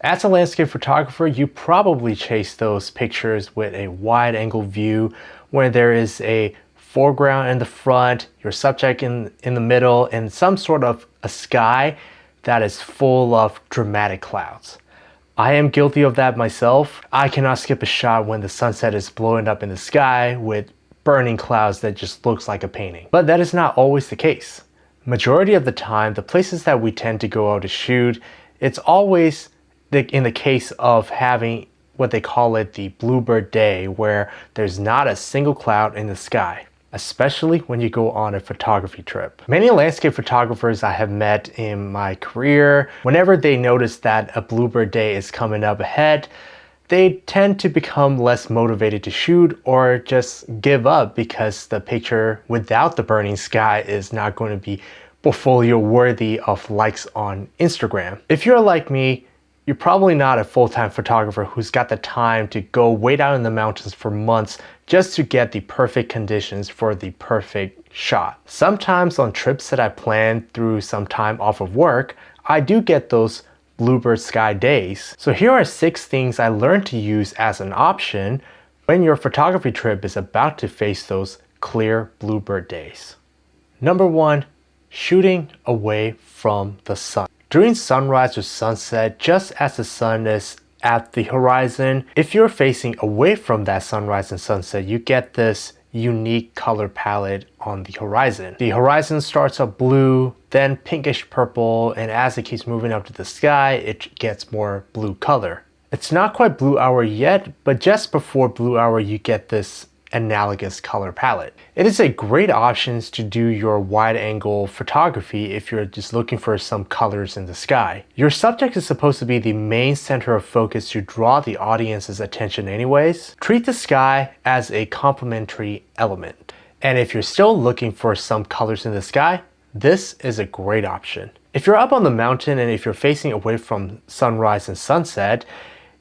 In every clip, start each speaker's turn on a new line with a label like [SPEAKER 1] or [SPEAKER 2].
[SPEAKER 1] As a landscape photographer, you probably chase those pictures with a wide angle view where there is a foreground in the front, your subject in the middle, and some sort of a sky that is full of dramatic clouds. I am guilty of that myself. I cannot skip a shot when the sunset is blowing up in the sky with burning clouds that just looks like a painting. But that is not always the case. Majority of the time, the places that we tend to go out to shoot, it's always in the case of having what they call it the bluebird day, where there's not a single cloud in the sky, especially when you go on a photography trip. Many landscape photographers I have met in my career, whenever they notice that a bluebird day is coming up ahead, they tend to become less motivated to shoot or just give up because the picture without the burning sky is not going to be portfolio worthy of likes on Instagram. If you're like me, you're probably not a full-time photographer who's got the time to go wait out in the mountains for months just to get the perfect conditions for the perfect shot. Sometimes on trips that I plan through some time off of work, I do get those bluebird sky days. So here are 6 things I learned to use as an option when your photography trip is about to face those clear bluebird days. Number 1, shooting away from the sun. During sunrise or sunset, just as the sun is at the horizon, if you're facing away from that sunrise and sunset, you get this unique color palette on the horizon. The horizon starts up blue, then pinkish purple, and as it keeps moving up to the sky, it gets more blue color. It's not quite blue hour yet, but just before blue hour, you get this analogous color palette. It is a great option to do your wide angle photography if you're just looking for some colors in the sky. Your subject is supposed to be the main center of focus to draw the audience's attention anyways. Treat the sky as a complementary element. And if you're still looking for some colors in the sky, this is a great option. If you're up on the mountain and if you're facing away from sunrise and sunset,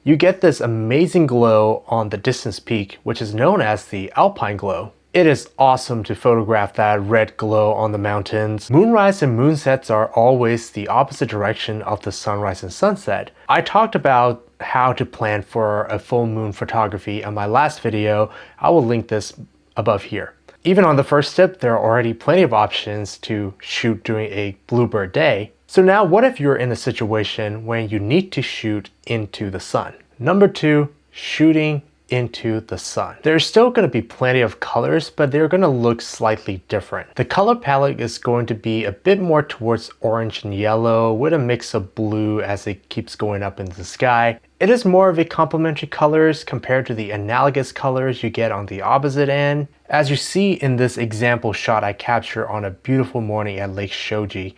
[SPEAKER 1] you get this amazing glow on the distance peak, which is known as the alpine glow. It is awesome to photograph that red glow on the mountains. Moonrise and moonsets are always the opposite direction of the sunrise and sunset. I talked about how to plan for a full moon photography on my last video. I will link this above here. Even on the first tip, there are already plenty of options to shoot during a bluebird day. So now what if you're in a situation when you need to shoot into the sun? Number 2, shooting into the sun. There's still going to be plenty of colors, but they're going to look slightly different. The color palette is going to be a bit more towards orange and yellow with a mix of blue as it keeps going up into the sky. It is more of a complementary colors compared to the analogous colors you get on the opposite end. As you see in this example shot I captured on a beautiful morning at Lake Shoji,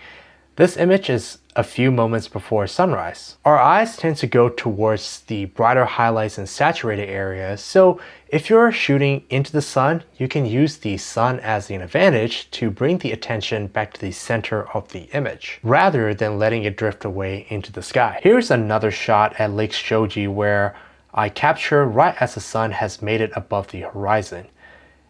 [SPEAKER 1] this image is a few moments before sunrise. Our eyes tend to go towards the brighter highlights and saturated areas, so if you're shooting into the sun, you can use the sun as an advantage to bring the attention back to the center of the image, rather than letting it drift away into the sky. Here's another shot at Lake Shoji where I capture right as the sun has made it above the horizon.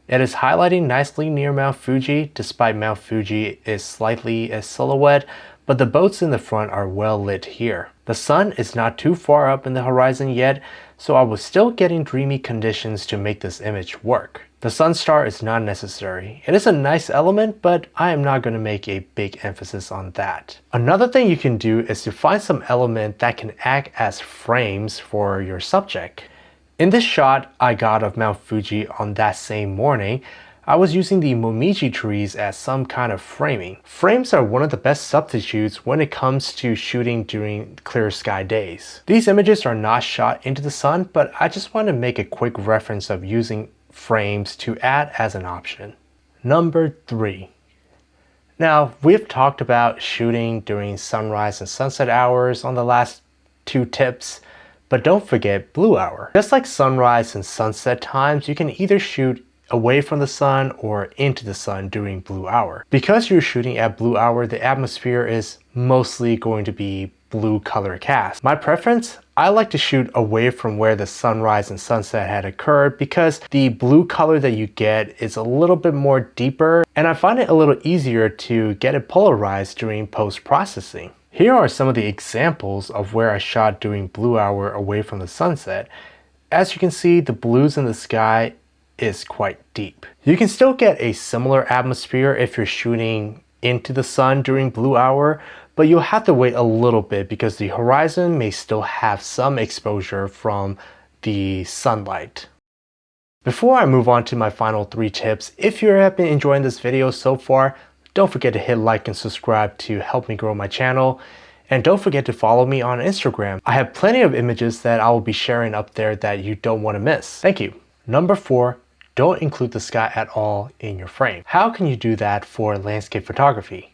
[SPEAKER 1] It is highlighting nicely near Mount Fuji, despite Mount Fuji is slightly a silhouette, but the boats in the front are well lit here. The sun is not too far up in the horizon yet, so I was still getting dreamy conditions to make this image work. The sun star is not necessary. It is a nice element, but I am not going to make a big emphasis on that. Another thing you can do is to find some element that can act as frames for your subject. In this shot I got of Mount Fuji on that same morning, I was using the momiji trees as some kind of framing. Frames are one of the best substitutes when it comes to shooting during clear sky days. These images are not shot into the sun, but I just want to make a quick reference of using frames to add as an option. Number 3. Now, we've talked about shooting during sunrise and sunset hours on the last 2 tips. But don't forget blue hour. Just like sunrise and sunset times, you can either shoot away from the sun or into the sun during blue hour. Because you're shooting at blue hour, the atmosphere is mostly going to be blue color cast. My preference, I like to shoot away from where the sunrise and sunset had occurred because the blue color that you get is a little bit more deeper, and I find it a little easier to get it polarized during post-processing. Here are some of the examples of where I shot during blue hour away from the sunset. As you can see, the blues in the sky is quite deep. You can still get a similar atmosphere if you're shooting into the sun during blue hour, but you'll have to wait a little bit because the horizon may still have some exposure from the sunlight. Before I move on to my final 3 tips, if you have been enjoying this video so far, don't forget to hit like and subscribe to help me grow my channel. And don't forget to follow me on Instagram. I have plenty of images that I will be sharing up there that you don't want to miss. Thank you. Number 4, don't include the sky at all in your frame. How can you do that for landscape photography?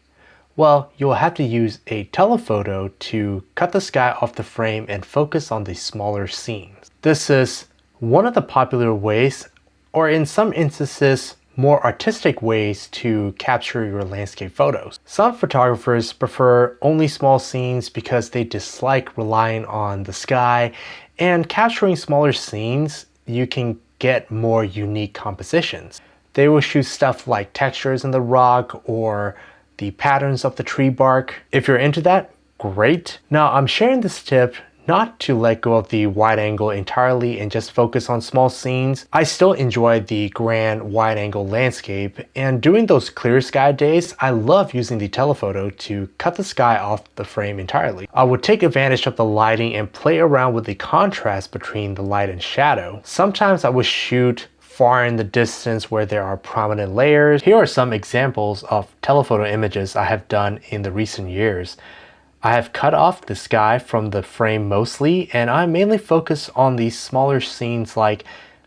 [SPEAKER 1] Well, you'll have to use a telephoto to cut the sky off the frame and focus on the smaller scenes. This is one of the popular ways, or in some instances, more artistic ways to capture your landscape photos. Some photographers prefer only small scenes because they dislike relying on the sky, and capturing smaller scenes, you can get more unique compositions. They will shoot stuff like textures in the rock or the patterns of the tree bark. If you're into that, great. Now I'm sharing this tip not to let go of the wide angle entirely and just focus on small scenes. I still enjoy the grand wide angle landscape, and during those clear sky days, I love using the telephoto to cut the sky off the frame entirely. I would take advantage of the lighting and play around with the contrast between the light and shadow. Sometimes I would shoot far in the distance where there are prominent layers. Here are some examples of telephoto images I have done in the recent years. I have cut off the sky from the frame mostly, and I mainly focus on these smaller scenes like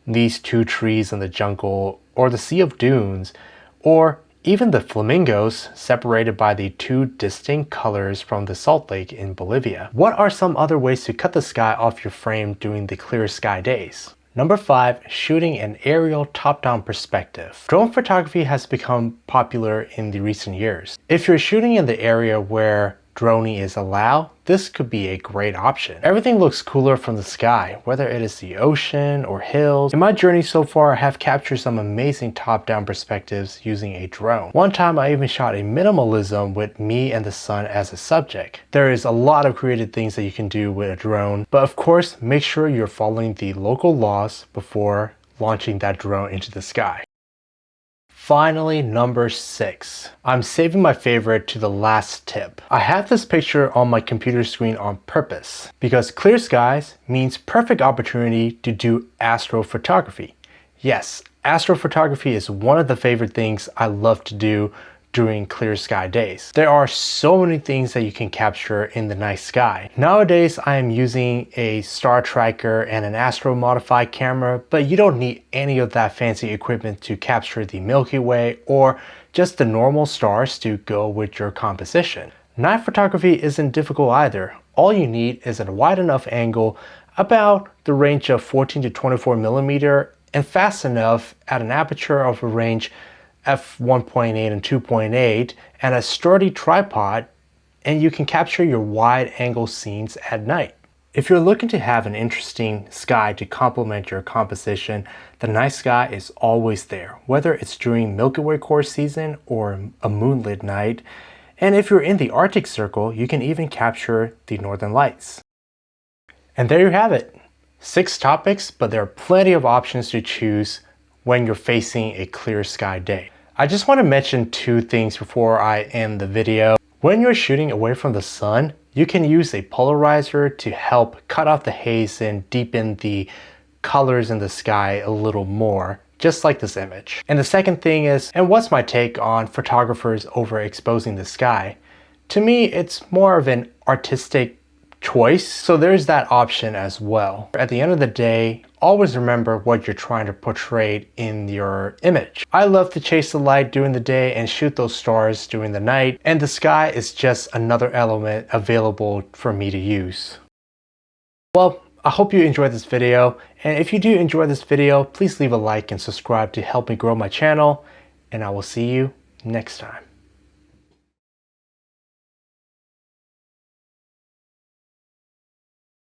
[SPEAKER 1] these 2 trees in the jungle, or the Sea of Dunes, or even the flamingos separated by the 2 distinct colors from the salt lake in Bolivia. What are some other ways to cut the sky off your frame during the clear sky days? Number 5, shooting an aerial top-down perspective. Drone photography has become popular in the recent years. If you're shooting in the area where droning is allowed, this could be a great option. Everything looks cooler from the sky, whether it is the ocean or hills. In my journey so far, I have captured some amazing top-down perspectives using a drone. One time I even shot a minimalism with me and the sun as a subject. There is a lot of creative things that you can do with a drone, but of course, make sure you're following the local laws before launching that drone into the sky. Finally, number 6. I'm saving my favorite to the last tip. I have this picture on my computer screen on purpose because clear skies means perfect opportunity to do astrophotography. Yes, astrophotography is one of the favorite things I love to do during clear sky days. There are so many things that you can capture in the night sky. Nowadays, I am using a star tracker and an astro modified camera, but you don't need any of that fancy equipment to capture the Milky Way or just the normal stars to go with your composition. Night photography isn't difficult either. All you need is a wide enough angle, about the range of 14 to 24 millimeter, and fast enough at an aperture of a range f1.8 and 2.8 and a sturdy tripod, and you can capture your wide angle scenes at night. If you're looking to have an interesting sky to complement your composition, the night sky is always there, whether it's during Milky Way core season or a moonlit night. And if you're in the Arctic Circle, you can even capture the northern lights. And there you have it. 6 topics, but there are plenty of options to choose when you're facing a clear sky day. I just want to mention 2 things before I end the video. When you're shooting away from the sun, you can use a polarizer to help cut off the haze and deepen the colors in the sky a little more, just like this image. And the second thing is, and what's my take on photographers overexposing the sky? To me, it's more of an artistic choice, so there's that option as well. At the end of the day, always remember what you're trying to portray in your image. I love to chase the light during the day and shoot those stars during the night, and the sky is just another element available for me to use. Well, I hope you enjoyed this video, and if you do enjoy this video, please leave a like and subscribe to help me grow my channel, and I will see you next time.